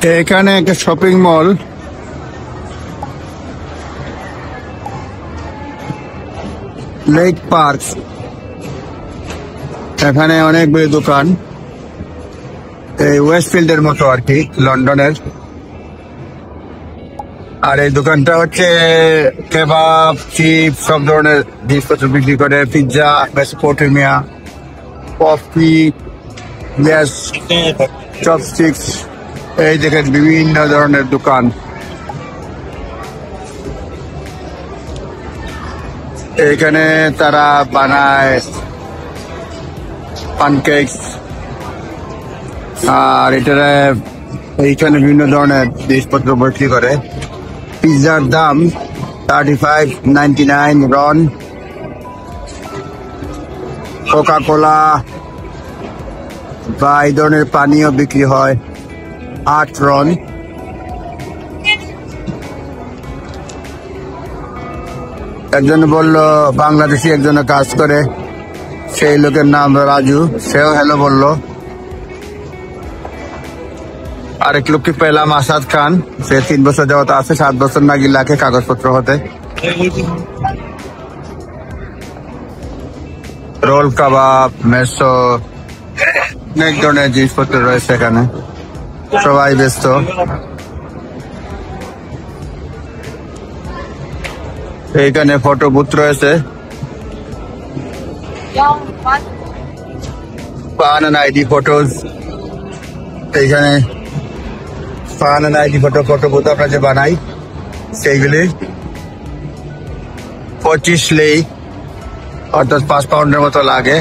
এখানে একটা shopping mall, lake park. এখানে অনেকগুলি দোকান, এই ওয়েস্টফিল্ডের মতো আর কি, লন্ডনের। আর এই দোকানটা হচ্ছে কেবাব, চিপস, সব ধরনের জিনিসপত্র বিক্রি করে। Pizza, Mesopotamia, coffee, gas, chopsticks, এই দেখেন বিভিন্ন ধরনের দোকান। এইখানে তারা বানায় পানকেকস, আর এটারে এইখানে বিভিন্ন ধরনের জিনিসপত্র বিক্রি করে। পিৎজার দাম 35.99 রন। কোকা কোলা বা এই ধরনের পানীয় বিক্রি হয় 8 রন। একজন বলল বাংলাদেশি একজনে কাজ করে, সেই লোকের নাম রাজু, সেও হ্যালো বললো। আরেক লোককে পেলাম আসাদ খান, সে 3 বছর যাবত আছে, 7 বছর নাকি লাগে কাগজপত্র হতে। রোল, কাবাব, মেসো, অনেক ধরনের জিনিসপত্র রয়েছে এখানে, সবাই ব্যস্ত। এইখানে ফটো বুথ রয়েছে, পান এন্ড আইডি ফটোজ। এইখানে পান এন্ড আইডি ফটো বুথ আমরা যে বানাই সেইগুলি 25 লেই, অর্থাৎ 5 পাউন্ডের মতো লাগে।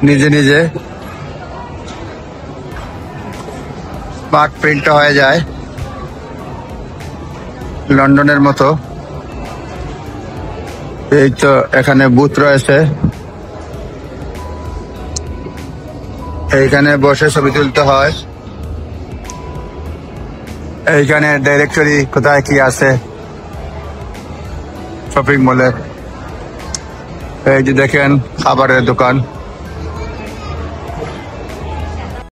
নিজে নিজে স্মার্ট প্রিন্ট হয়ে যায়, লন্ডনের মতো। এই তো এখানে বুথ রয়েছে, এইখানে বসে ছবি তুলতে হয়। এইখানে ডাইরেক্টরি কোথায় কি আছে শপিং মলে। এই যে দেখেন খাবারের দোকান।